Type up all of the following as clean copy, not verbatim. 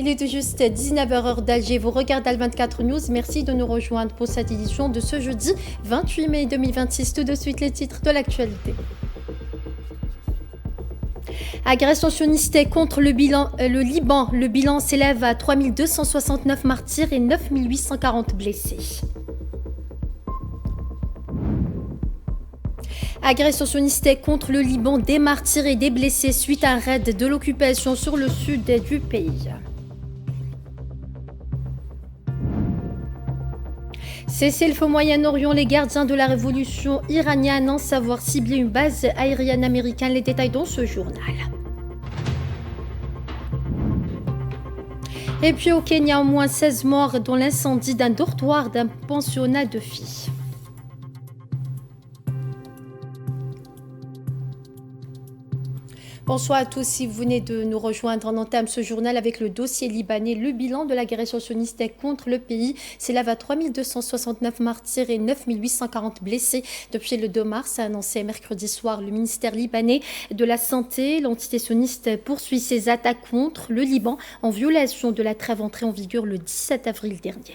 Il est tout juste 19h heure d'Alger. Vous regardez Al24 News. Merci de nous rejoindre pour cette édition de ce jeudi 28 mai 2026. Tout de suite, les titres de l'actualité. Agression sioniste contre le Liban. Le bilan s'élève à 3269 martyrs et 9840 blessés. Agression sioniste contre le Liban, des martyrs et des blessés suite à un raid de l'occupation sur le sud du pays. Cessez-le-feu au Moyen-Orient, les gardiens de la révolution iranienne annoncent avoir ciblé une base aérienne américaine. Les détails dans ce journal. Et puis au Kenya, au moins 16 morts dans l'incendie d'un dortoir d'un pensionnat de filles. Bonsoir à tous, si vous venez de nous rejoindre, on entame ce journal avec le dossier libanais. Le bilan de l'agression sioniste contre le pays s'élève à 3269 martyrs et 9840 blessés depuis le 2 mars, a annoncé mercredi soir le ministère libanais de la Santé. L'entité sioniste poursuit ses attaques contre le Liban en violation de la trêve entrée en vigueur le 17 avril dernier.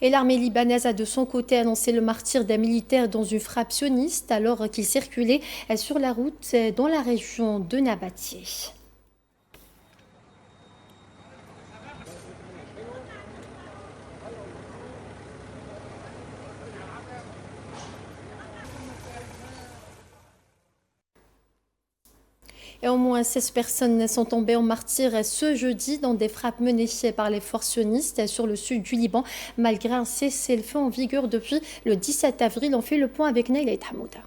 Et l'armée libanaise a de son côté annoncé le martyre d'un militaire dans une frappe sioniste alors qu'il circulait sur la route dans la région de Nabatieh. Et au moins 16 personnes sont tombées en martyrs ce jeudi dans des frappes menées par les forces sionistes sur le sud du Liban, malgré un cessez-le-feu en vigueur depuis le 17 avril. On fait le point avec Naïla Hamouda.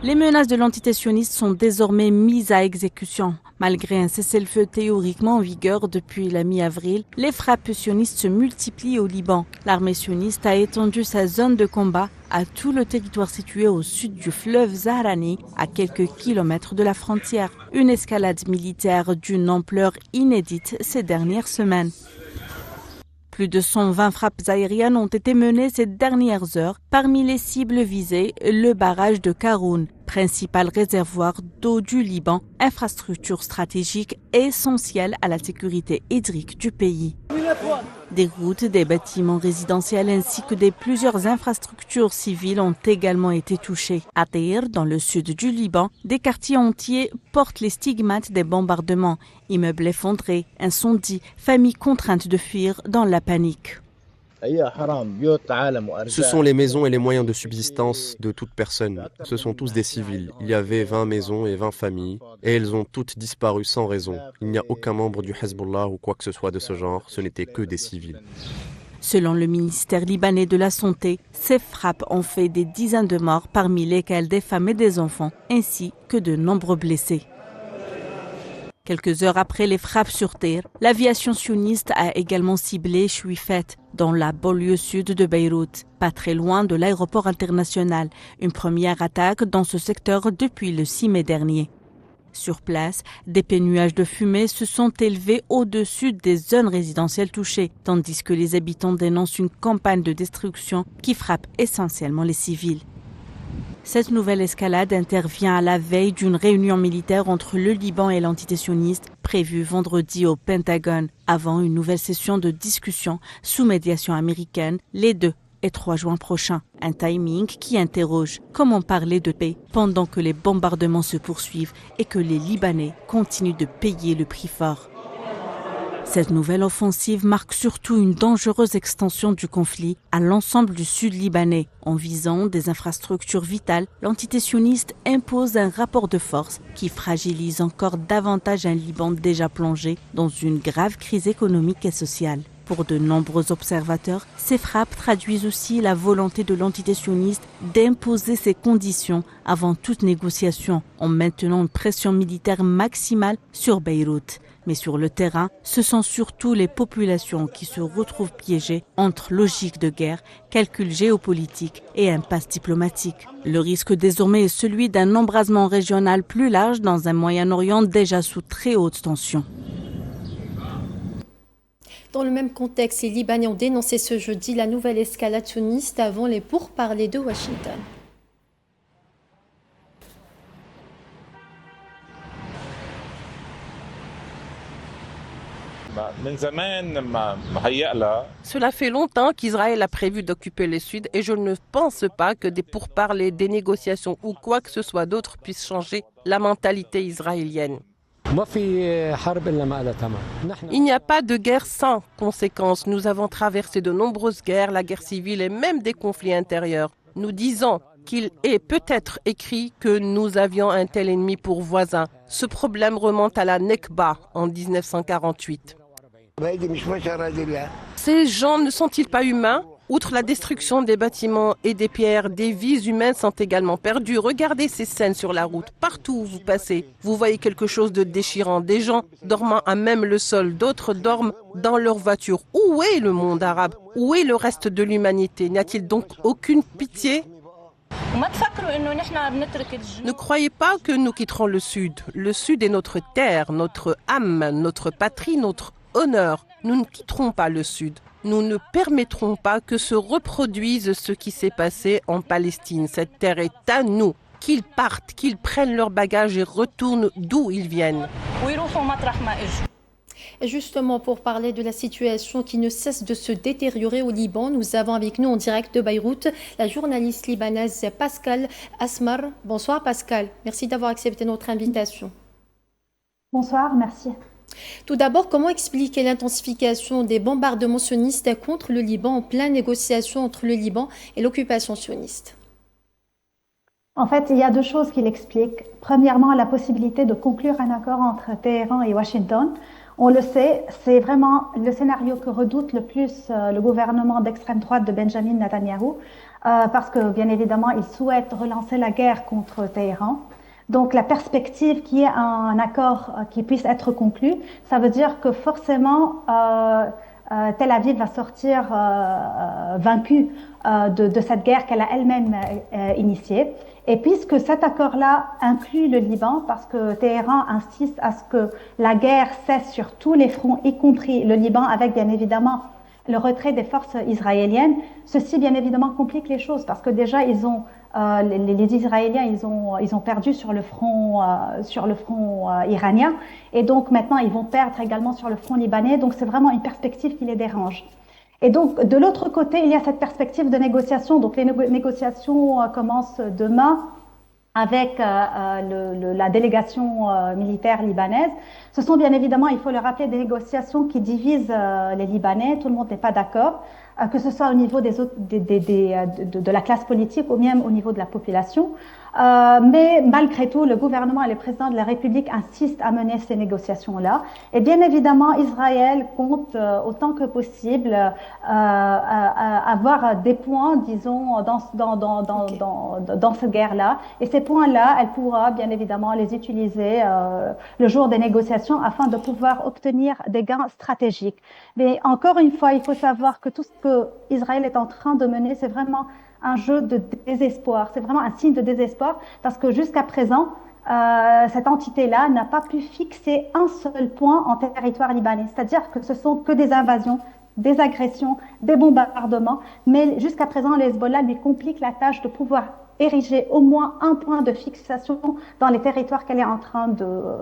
Les menaces de l'entité sioniste sont désormais mises à exécution. Malgré un cessez-le-feu théoriquement en vigueur depuis la mi-avril, les frappes sionistes se multiplient au Liban. L'armée sioniste a étendu sa zone de combat à tout le territoire situé au sud du fleuve Zahrani, à quelques kilomètres de la frontière. Une escalade militaire d'une ampleur inédite ces dernières semaines. Plus de 120 frappes aériennes ont été menées ces dernières heures. Parmi les cibles visées, le barrage de Karoun, principal réservoir d'eau du Liban, infrastructure stratégique essentielle à la sécurité hydrique du pays. Des routes, des bâtiments résidentiels ainsi que plusieurs infrastructures civiles ont également été touchées. À Taïr, dans le sud du Liban, des quartiers entiers portent les stigmates des bombardements. Immeubles effondrés, incendies, familles contraintes de fuir dans la panique. Ce sont les maisons et les moyens de subsistance de toute personne. Ce sont tous des civils. Il y avait 20 maisons et 20 familles, et elles ont toutes disparu sans raison. Il n'y a aucun membre du Hezbollah ou quoi que ce soit de ce genre, ce n'étaient que des civils. Selon le ministère libanais de la Santé, ces frappes ont fait des dizaines de morts, parmi lesquels des femmes et des enfants, ainsi que de nombreux blessés. Quelques heures après les frappes sur terre, l'aviation sioniste a également ciblé Chouifet, dans la banlieue sud de Beyrouth, pas très loin de l'aéroport international, une première attaque dans ce secteur depuis le 6 mai dernier. Sur place, des nuages de fumée se sont élevés au-dessus des zones résidentielles touchées, tandis que les habitants dénoncent une campagne de destruction qui frappe essentiellement les civils. Cette nouvelle escalade intervient à la veille d'une réunion militaire entre le Liban et l'entité sioniste prévue vendredi au Pentagone, avant une nouvelle session de discussion sous médiation américaine les 2 et 3 juin prochains. Un timing qui interroge comment parler de paix pendant que les bombardements se poursuivent et que les Libanais continuent de payer le prix fort. Cette nouvelle offensive marque surtout une dangereuse extension du conflit à l'ensemble du sud libanais. En visant des infrastructures vitales, l'entité sioniste impose un rapport de force qui fragilise encore davantage un Liban déjà plongé dans une grave crise économique et sociale. Pour de nombreux observateurs, ces frappes traduisent aussi la volonté de l'entité sioniste d'imposer ses conditions avant toute négociation, en maintenant une pression militaire maximale sur Beyrouth. Mais sur le terrain, ce sont surtout les populations qui se retrouvent piégées entre logique de guerre, calcul géopolitique et impasse diplomatique. Le risque désormais est celui d'un embrasement régional plus large dans un Moyen-Orient déjà sous très haute tension. Dans le même contexte, les Libanais ont dénoncé ce jeudi la nouvelle escalade sioniste avant les pourparlers de Washington. Cela fait longtemps qu'Israël a prévu d'occuper le Sud et je ne pense pas que des pourparlers, des négociations ou quoi que ce soit d'autre puisse changer la mentalité israélienne. Il n'y a pas de guerre sans conséquences. Nous avons traversé de nombreuses guerres, la guerre civile et même des conflits intérieurs. Nous disons qu'il est peut-être écrit que nous avions un tel ennemi pour voisin. Ce problème remonte à la Nekba en 1948. Ces gens ne sont-ils pas humains ? Outre la destruction des bâtiments et des pierres, des vies humaines sont également perdues. Regardez ces scènes sur la route. Partout où vous passez, vous voyez quelque chose de déchirant. Des gens dormant à même le sol, d'autres dorment dans leur voiture. Où est le monde arabe ? Où est le reste de l'humanité ? N'y a-t-il donc aucune pitié ? Ne croyez pas que nous quitterons le Sud. Le Sud est notre terre, notre âme, notre patrie, notre honneur. Nous ne quitterons pas le Sud. Nous ne permettrons pas que se reproduise ce qui s'est passé en Palestine. Cette terre est à nous. Qu'ils partent, qu'ils prennent leurs bagages et retournent d'où ils viennent. Et justement, pour parler de la situation qui ne cesse de se détériorer au Liban, nous avons avec nous en direct de Beyrouth la journaliste libanaise Pascal Asmar. Bonsoir Pascal, merci d'avoir accepté notre invitation. Bonsoir, merci. Tout d'abord, comment expliquer l'intensification des bombardements sionistes contre le Liban en pleine négociation entre le Liban et l'occupation sioniste ? En fait, il y a deux choses qui l'expliquent. Premièrement, la possibilité de conclure un accord entre Téhéran et Washington. On le sait, c'est vraiment le scénario que redoute le plus le gouvernement d'extrême droite de Benjamin Netanyahou, parce que, bien évidemment, il souhaite relancer la guerre contre Téhéran. Donc, la perspective qu'il y ait un accord qui puisse être conclu, ça veut dire que forcément, Tel Aviv va sortir vaincue de cette guerre qu'elle a elle-même initiée. Et puisque cet accord-là inclut le Liban, parce que Téhéran insiste à ce que la guerre cesse sur tous les fronts, y compris le Liban, avec bien évidemment le retrait des forces israéliennes, ceci bien évidemment complique les choses, parce que déjà ils ont les Israéliens, ils ont perdu sur le front iranien, et donc maintenant ils vont perdre également sur le front libanais. Donc c'est vraiment une perspective qui les dérange. Et donc de l'autre côté, il y a cette perspective de négociation. Donc les négociations commencent demain avec la délégation militaire libanaise. Ce sont bien évidemment, il faut le rappeler, des négociations qui divisent les Libanais. Tout le monde n'est pas d'accord, que ce soit au niveau de la classe politique ou même au niveau de la population. Mais malgré tout, le gouvernement et le président de la République insistent à mener ces négociations-là. Et bien évidemment, Israël compte autant que possible avoir des points, disons, dans cette guerre-là. Et ces points-là, elle pourra bien évidemment les utiliser le jour des négociations afin de pouvoir obtenir des gains stratégiques. Mais encore une fois, il faut savoir que tout ce que Israël est en train de mener, c'est vraiment un jeu de désespoir. C'est vraiment un signe de désespoir parce que jusqu'à présent, cette entité-là n'a pas pu fixer un seul point en territoire libanais. C'est-à-dire que ce sont que des invasions, des agressions, des bombardements. Mais jusqu'à présent, le Hezbollah lui complique la tâche de pouvoir ériger au moins un point de fixation dans les territoires qu'elle est en train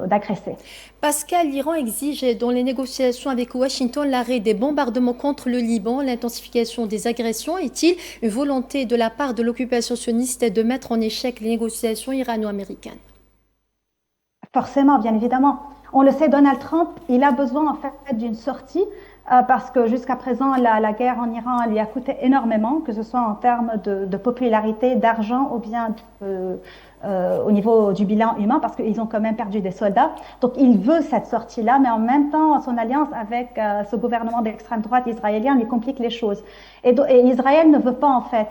d'agresser. Pascal, l'Iran exige dans les négociations avec Washington l'arrêt des bombardements contre le Liban, l'intensification des agressions. Est-il une volonté de la part de l'occupation sioniste de mettre en échec les négociations irano-américaines ? Forcément, bien évidemment. On le sait, Donald Trump, il a besoin en fait d'une sortie parce que jusqu'à présent, la guerre en Iran lui a coûté énormément, que ce soit en termes de popularité, d'argent ou bien au niveau du bilan humain, parce qu'ils ont quand même perdu des soldats. Donc il veut cette sortie-là, mais en même temps, son alliance avec ce gouvernement d'extrême droite israélien lui complique les choses. Et Israël ne veut pas en fait.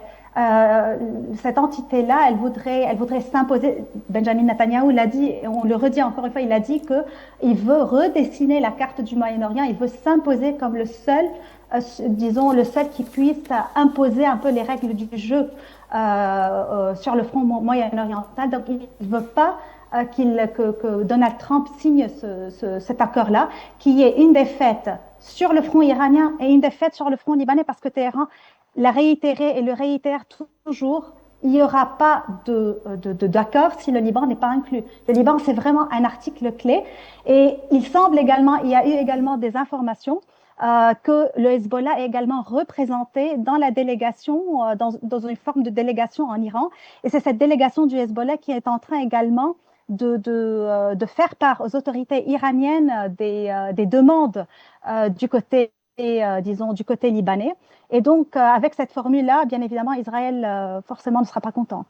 Cette entité-là, elle voudrait s'imposer. Benjamin Netanyahou l'a dit, et on le redit encore une fois, il a dit qu'il veut redessiner la carte du Moyen-Orient, il veut s'imposer comme le seul, le seul qui puisse imposer un peu les règles du jeu sur le front moyen-oriental. Donc il ne veut pas que Donald Trump signe cet accord-là, qui est une défaite sur le front iranien et une défaite sur le front libanais, parce que Téhéran l'a réitéré et le réitère toujours. il n'y aura pas d'accord si le Liban n'est pas inclus. Le Liban, c'est vraiment un article clé. Et il semble également, il y a eu également des informations que le Hezbollah est également représenté dans la délégation, dans une forme de délégation en Iran. Et c'est cette délégation du Hezbollah qui est en train également de faire part aux autorités iraniennes des demandes du côté, disons, du côté libanais. Et donc, avec cette formule-là, bien évidemment, Israël, forcément, ne sera pas contente.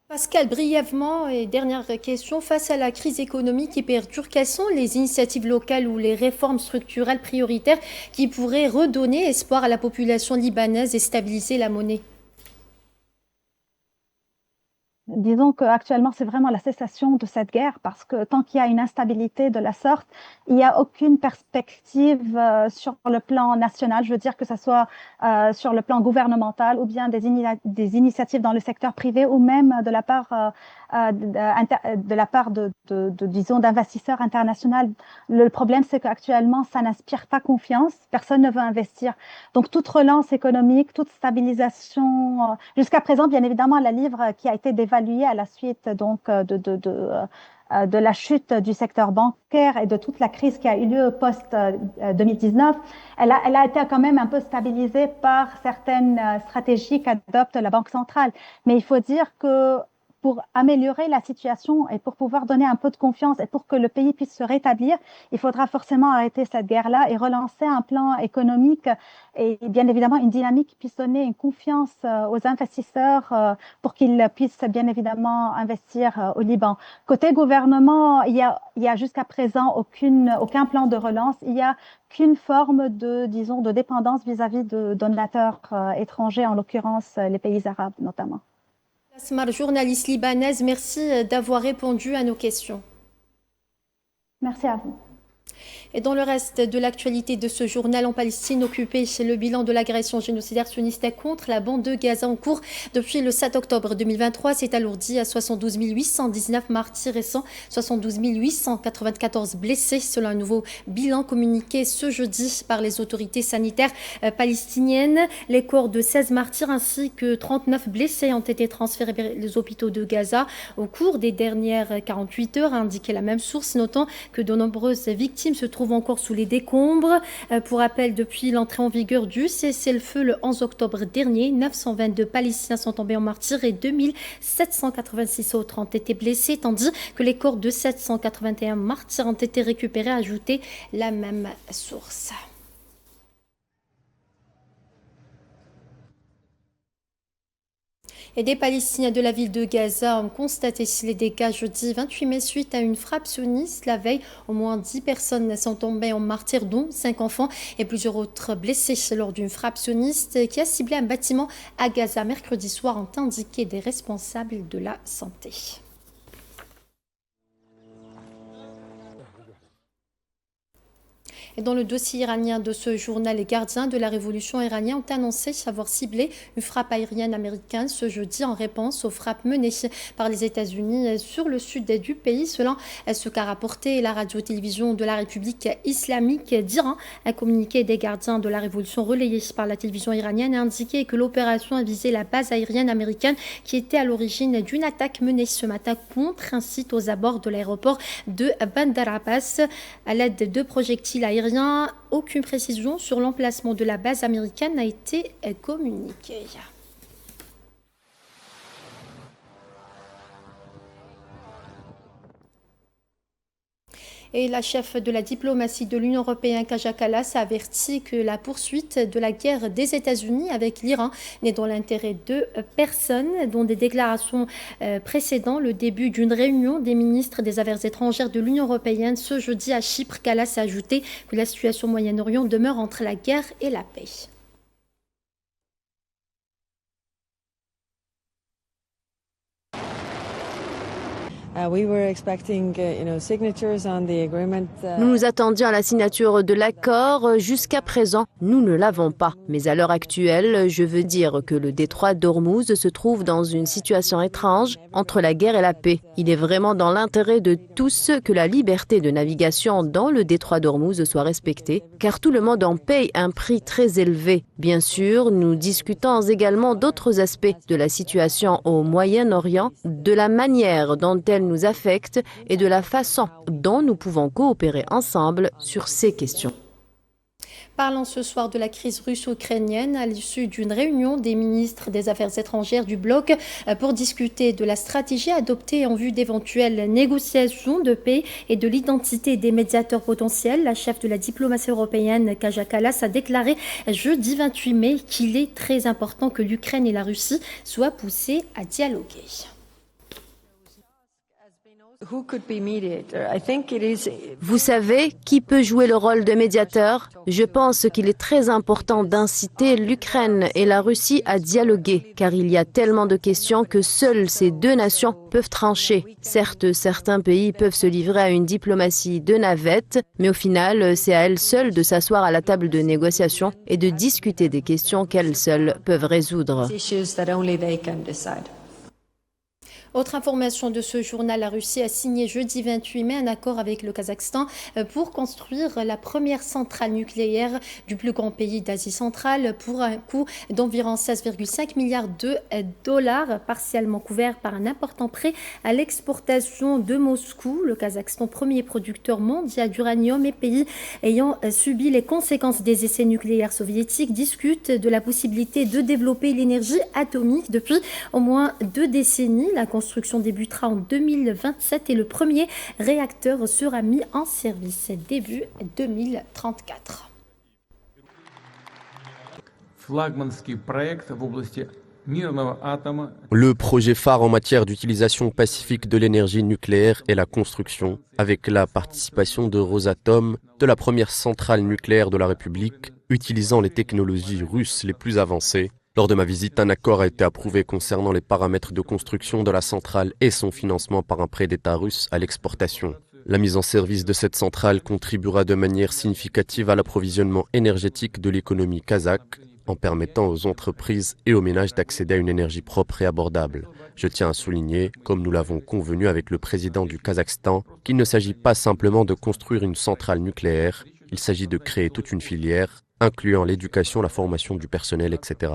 Pascal, brièvement, et dernière question, face à la crise économique qui perdure, quelles sont les initiatives locales ou les réformes structurelles prioritaires qui pourraient redonner espoir à la population libanaise et stabiliser la monnaie? Disons qu'actuellement, c'est vraiment la cessation de cette guerre parce que tant qu'il y a une instabilité de la sorte, il n'y a aucune perspective sur le plan national, je veux dire que ce soit sur le plan gouvernemental ou bien des initiatives dans le secteur privé ou même de la part disons, d'investisseurs internationaux. Le problème, c'est qu'actuellement, ça n'inspire pas confiance, personne ne veut investir. Donc, toute relance économique, toute stabilisation, jusqu'à présent, bien évidemment, la livre qui a été dévaluée à la suite donc de la chute du secteur bancaire et de toute la crise qui a eu lieu post-2019, elle a été quand même un peu stabilisée par certaines stratégies qu'adopte la Banque centrale. Mais il faut dire que pour améliorer la situation et pour pouvoir donner un peu de confiance et pour que le pays puisse se rétablir, il faudra forcément arrêter cette guerre-là et relancer un plan économique et bien évidemment une dynamique qui puisse donner une confiance aux investisseurs pour qu'ils puissent bien évidemment investir au Liban. Côté gouvernement, il y a jusqu'à présent aucun plan de relance. Il n'y a qu'une forme disons, de dépendance vis-à-vis de donateurs étrangers, en l'occurrence les pays arabes notamment. Asmar, journaliste libanaise, merci d'avoir répondu à nos questions. Merci à vous. Et dans le reste de l'actualité de ce journal, en Palestine occupée, le bilan de l'agression génocidaire sioniste contre la bande de Gaza en cours depuis le 7 octobre 2023 s'est alourdi à 72 819 martyrs et 172 894 blessés, selon un nouveau bilan communiqué ce jeudi par les autorités sanitaires palestiniennes. Les corps de 16 martyrs ainsi que 39 blessés ont été transférés vers les hôpitaux de Gaza au cours des dernières 48 heures, a indiqué la même source, notant que de nombreuses victimes se trouvent encore sous les décombres. Pour rappel, depuis l'entrée en vigueur du cessez-le-feu le 11 octobre dernier, 922 Palestiniens sont tombés en martyrs et 2786 autres ont été blessés, tandis que les corps de 781 martyrs ont été récupérés, a ajouté la même source. Et des Palestiniens de la ville de Gaza ont constaté les dégâts jeudi 28 mai suite à une frappe sioniste. La veille, au moins 10 personnes sont tombées en martyrs, dont 5 enfants et plusieurs autres blessés lors d'une frappe sioniste qui a ciblé un bâtiment à Gaza mercredi soir, ont indiqué des responsables de la santé. Et dans le dossier iranien de ce journal, les gardiens de la révolution iranienne ont annoncé avoir ciblé une frappe aérienne américaine ce jeudi en réponse aux frappes menées par les États-Unis sur le sud du pays, selon ce qu'a rapporté la radio-télévision de la République islamique d'Iran. Un communiqué des gardiens de la révolution relayé par la télévision iranienne a indiqué que l'opération a visé la base aérienne américaine qui était à l'origine d'une attaque menée ce matin contre un site aux abords de l'aéroport de Bandar Abbas à l'aide de projectiles aériens. Aucune précision sur l'emplacement de la base américaine n'a été communiquée. Et la chef de la diplomatie de l'Union européenne, Kaja Kallas, a averti que la poursuite de la guerre des États-Unis avec l'Iran n'est dans l'intérêt de personne, dont des déclarations précédant le début d'une réunion des ministres des Affaires étrangères de l'Union européenne ce jeudi à Chypre. Kallas a ajouté que la situation au Moyen-Orient demeure entre la guerre et la paix. Nous nous attendions à la signature de l'accord. Jusqu'à présent, nous ne l'avons pas. Mais à l'heure actuelle, je veux dire que le détroit d'Ormuz se trouve dans une situation étrange entre la guerre et la paix. Il est vraiment dans l'intérêt de tous que la liberté de navigation dans le détroit d'Ormuz soit respectée, car tout le monde en paye un prix très élevé. Bien sûr, nous discutons également d'autres aspects de la situation au Moyen-Orient, de la manière dont elle nous affecte et de la façon dont nous pouvons coopérer ensemble sur ces questions. Parlons ce soir de la crise russo-ukrainienne à l'issue d'une réunion des ministres des Affaires étrangères du bloc pour discuter de la stratégie adoptée en vue d'éventuelles négociations de paix et de l'identité des médiateurs potentiels. La chef de la diplomatie européenne, Kaja Kallas, a déclaré jeudi 28 mai qu'il est très important que l'Ukraine et la Russie soient poussées à dialoguer. Vous savez qui peut jouer le rôle de médiateur? Je pense qu'il est très important d'inciter l'Ukraine et la Russie à dialoguer, car il y a tellement de questions que seules ces deux nations peuvent trancher. Certes, certains pays peuvent se livrer à une diplomatie de navette, mais au final, c'est à elles seules de s'asseoir à la table de négociation et de discuter des questions qu'elles seules peuvent résoudre. Autre information de ce journal, la Russie a signé jeudi 28 mai un accord avec le Kazakhstan pour construire la première centrale nucléaire du plus grand pays d'Asie centrale pour un coût d'environ 16,5 milliards de dollars, partiellement couvert par un important prêt à l'exportation de Moscou. Le Kazakhstan, premier producteur mondial d'uranium et pays ayant subi les conséquences des essais nucléaires soviétiques, discute de la possibilité de développer l'énergie atomique depuis au moins 2 décennies. La construction débutera en 2027 et le premier réacteur sera mis en service début 2034. Le projet phare en matière d'utilisation pacifique de l'énergie nucléaire est la construction, avec la participation de Rosatom, de la première centrale nucléaire de la République, utilisant les technologies russes les plus avancées. Lors de ma visite, un accord a été approuvé concernant les paramètres de construction de la centrale et son financement par un prêt d'État russe à l'exportation. La mise en service de cette centrale contribuera de manière significative à l'approvisionnement énergétique de l'économie kazakh, en permettant aux entreprises et aux ménages d'accéder à une énergie propre et abordable. Je tiens à souligner, comme nous l'avons convenu avec le président du Kazakhstan, qu'il ne s'agit pas simplement de construire une centrale nucléaire, il s'agit de créer toute une filière, incluant l'éducation, la formation du personnel, etc.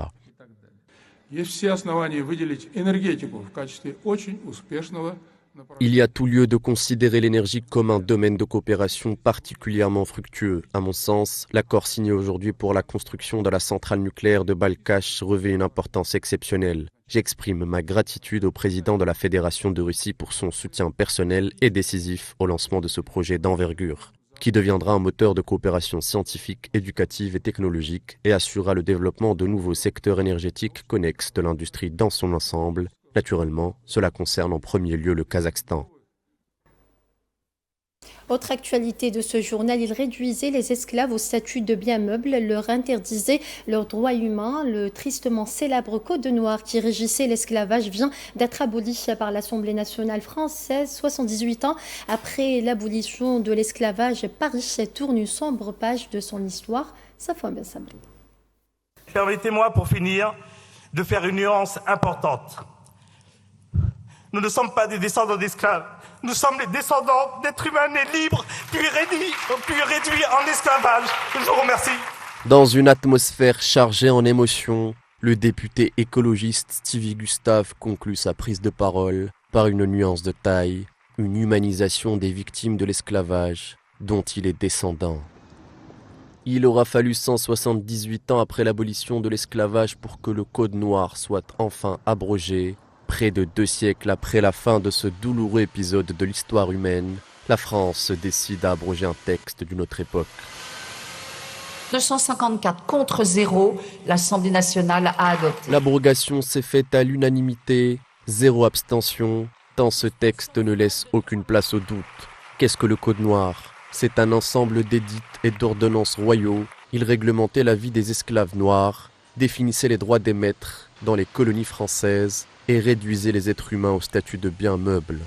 Il y a tout lieu de considérer l'énergie comme un domaine de coopération particulièrement fructueux. À mon sens, l'accord signé aujourd'hui pour la construction de la centrale nucléaire de Balkach revêt une importance exceptionnelle. J'exprime ma gratitude au président de la Fédération de Russie pour son soutien personnel et décisif au lancement de ce projet d'envergure, qui deviendra un moteur de coopération scientifique, éducative et technologique et assurera le développement de nouveaux secteurs énergétiques connexes de l'industrie dans son ensemble. Naturellement, cela concerne en premier lieu le Kazakhstan. Autre actualité de ce journal, il réduisait les esclaves au statut de biens meubles, leur interdisait leurs droits humains. Le tristement célèbre Code noir qui régissait l'esclavage vient d'être aboli par l'Assemblée nationale française. 78 ans après l'abolition de l'esclavage, Paris tourne une sombre page de son histoire. Safwan Ben Sabri. Permettez-moi pour finir de faire une nuance importante. Nous ne sommes pas des descendants d'esclaves. Nous sommes les descendants d'êtres humains nés libres, puis réduits en esclavage. Je vous remercie. Dans une atmosphère chargée en émotions, le député écologiste Stevie Gustave conclut sa prise de parole par une nuance de taille, une humanisation des victimes de l'esclavage dont il est descendant. Il aura fallu 178 ans après l'abolition de l'esclavage pour que le Code noir soit enfin abrogé. Près de 2 siècles après la fin de ce douloureux épisode de l'histoire humaine, la France décide à abroger un texte d'une autre époque. 254 contre 0, l'Assemblée nationale a adopté. L'abrogation s'est faite à l'unanimité, 0 abstention, tant ce texte ne laisse aucune place au doute. Qu'est-ce que le Code noir ? C'est un ensemble d'édits et d'ordonnances royaux. Il réglementait la vie des esclaves noirs, définissait les droits des maîtres dans les colonies françaises, et réduisait les êtres humains au statut de biens meubles.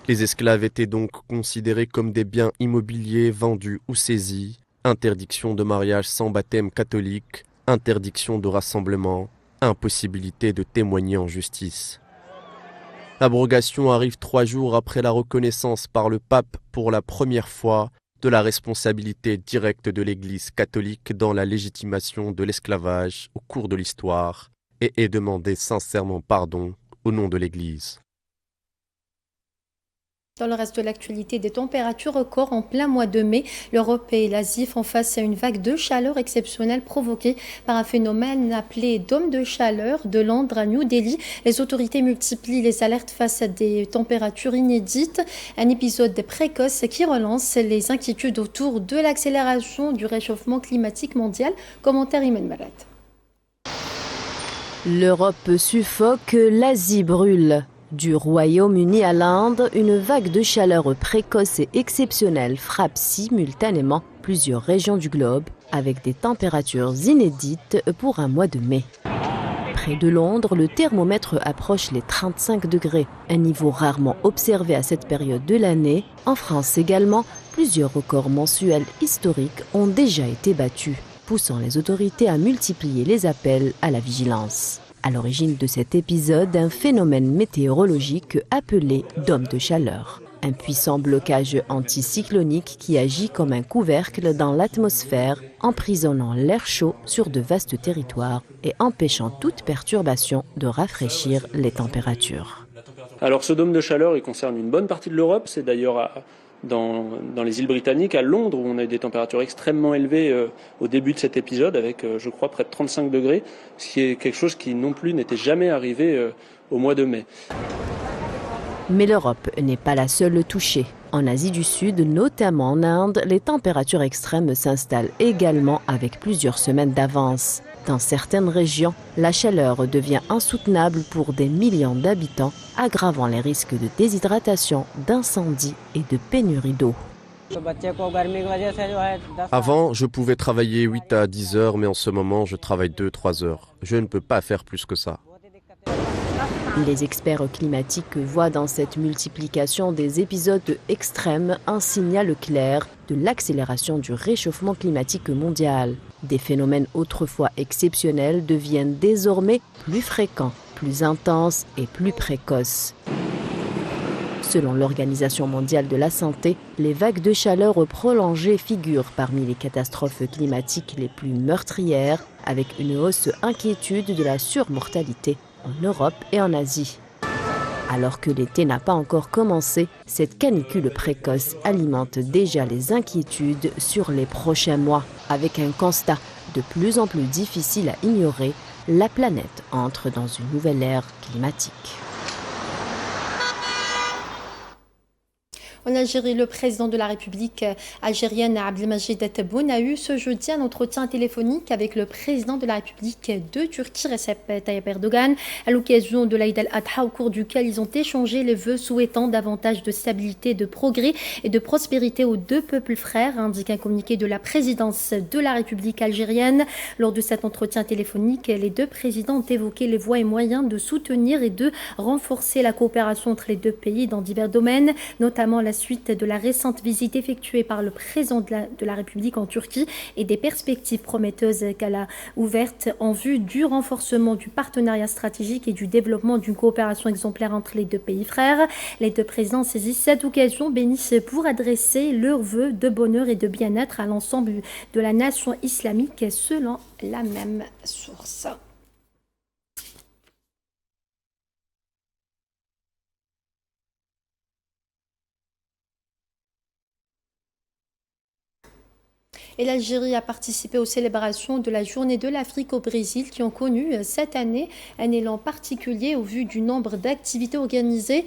Les esclaves étaient donc considérés comme des biens immobiliers vendus ou saisis, interdiction de mariage sans baptême catholique, interdiction de rassemblement, impossibilité de témoigner en justice. L'abrogation arrive 3 jours après la reconnaissance par le pape pour la première fois de la responsabilité directe de l'Église catholique dans la légitimation de l'esclavage au cours de l'histoire et est demandé sincèrement pardon au nom de l'Église. Dans le reste de l'actualité, des températures records en plein mois de mai. L'Europe et l'Asie font face à une vague de chaleur exceptionnelle provoquée par un phénomène appelé dôme de chaleur de Londres à New Delhi. Les autorités multiplient les alertes face à des températures inédites. Un épisode précoce qui relance les inquiétudes autour de l'accélération du réchauffement climatique mondial. Commentaire Imen Marat. L'Europe suffoque, l'Asie brûle. Du Royaume-Uni à l'Inde, une vague de chaleur précoce et exceptionnelle frappe simultanément plusieurs régions du globe avec des températures inédites pour un mois de mai. Près de Londres, le thermomètre approche les 35 degrés, un niveau rarement observé à cette période de l'année. En France également, plusieurs records mensuels historiques ont déjà été battus, poussant les autorités à multiplier les appels à la vigilance. À l'origine de cet épisode, un phénomène météorologique appelé dôme de chaleur. Un puissant blocage anticyclonique qui agit comme un couvercle dans l'atmosphère, emprisonnant l'air chaud sur de vastes territoires et empêchant toute perturbation de rafraîchir les températures. Alors ce dôme de chaleur, il concerne une bonne partie de l'Europe. C'est d'ailleurs dans les îles britanniques, à Londres, où on a eu des températures extrêmement élevées au début de cet épisode, avec, je crois, près de 35 degrés, ce qui est quelque chose qui non plus n'était jamais arrivé au mois de mai. Mais l'Europe n'est pas la seule touchée. En Asie du Sud, notamment en Inde, les températures extrêmes s'installent également avec plusieurs semaines d'avance. Dans certaines régions, la chaleur devient insoutenable pour des millions d'habitants, aggravant les risques de déshydratation, d'incendie et de pénurie d'eau. Avant, je pouvais travailler 8 à 10 heures, mais en ce moment, je travaille 2-3 heures. Je ne peux pas faire plus que ça. Les experts climatiques voient dans cette multiplication des épisodes extrêmes un signal clair de l'accélération du réchauffement climatique mondial. Des phénomènes autrefois exceptionnels deviennent désormais plus fréquents, plus intenses et plus précoces. Selon l'Organisation mondiale de la santé, les vagues de chaleur prolongées figurent parmi les catastrophes climatiques les plus meurtrières, avec une hausse inquiétude de la surmortalité en Europe et en Asie. Alors que l'été n'a pas encore commencé, cette canicule précoce alimente déjà les inquiétudes sur les prochains mois. Avec un constat de plus en plus difficile à ignorer, la planète entre dans une nouvelle ère climatique. En Algérie, le président de la République algérienne, Abdelmajid Tebboune, a eu ce jeudi un entretien téléphonique avec le président de la République de Turquie, Recep Tayyip Erdogan, à l'occasion de l'Aïd al-Adha, au cours duquel ils ont échangé les vœux souhaitant davantage de stabilité, de progrès et de prospérité aux deux peuples frères, indique un communiqué de la présidence de la République algérienne. Lors de cet entretien téléphonique, les deux présidents ont évoqué les voies et moyens de soutenir et de renforcer la coopération entre les deux pays dans divers domaines, notamment la suite de la récente visite effectuée par le président de la République en Turquie et des perspectives prometteuses qu'elle a ouvertes en vue du renforcement du partenariat stratégique et du développement d'une coopération exemplaire entre les deux pays frères. Les deux présidents saisissent cette occasion, bénissent pour adresser leurs vœux de bonheur et de bien-être à l'ensemble de la nation islamique selon la même source. Et l'Algérie a participé aux célébrations de la Journée de l'Afrique au Brésil qui ont connu cette année un élan particulier au vu du nombre d'activités organisées,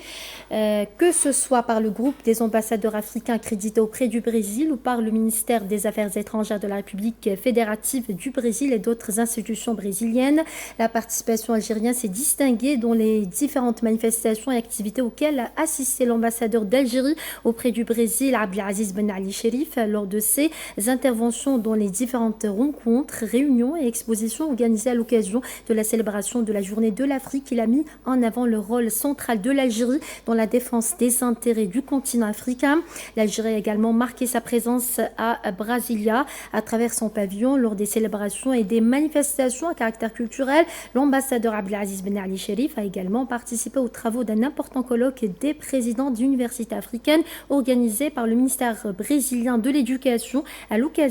que ce soit par le groupe des ambassadeurs africains accrédités auprès du Brésil ou par le ministère des Affaires étrangères de la République fédérative du Brésil et d'autres institutions brésiliennes. La participation algérienne s'est distinguée dans les différentes manifestations et activités auxquelles a assisté l'ambassadeur d'Algérie auprès du Brésil, Abdelaziz Ben Ali Cherif, lors de ses interventions interventions dans les différentes rencontres, réunions et expositions organisées à l'occasion de la célébration de la Journée de l'Afrique. Il a mis en avant le rôle central de l'Algérie dans la défense des intérêts du continent africain. L'Algérie a également marqué sa présence à Brasilia à travers son pavillon lors des célébrations et des manifestations à caractère culturel. L'ambassadeur Abdelaziz Ben Ali Cherif a également participé aux travaux d'un important colloque des présidents d'universités africaines organisé par le ministère brésilien de l'Éducation à l'occasion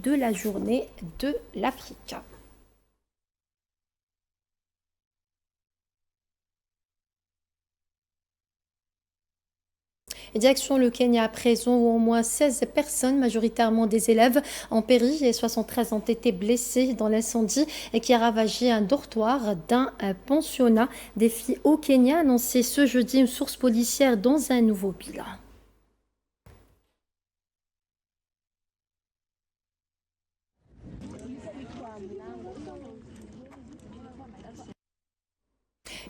de la Journée de l'Afrique. Direction le Kenya à présent où au moins 16 personnes, majoritairement des élèves, ont péri et 73 ont été blessés dans l'incendie qui a ravagé un dortoir d'un pensionnat. Défi au Kenya annoncé ce jeudi une source policière dans un nouveau bilan.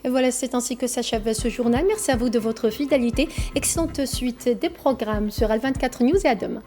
Et voilà, c'est ainsi que s'achève ce journal. Merci à vous de votre fidélité. Excellente suite des programmes sur Al24 News et à demain.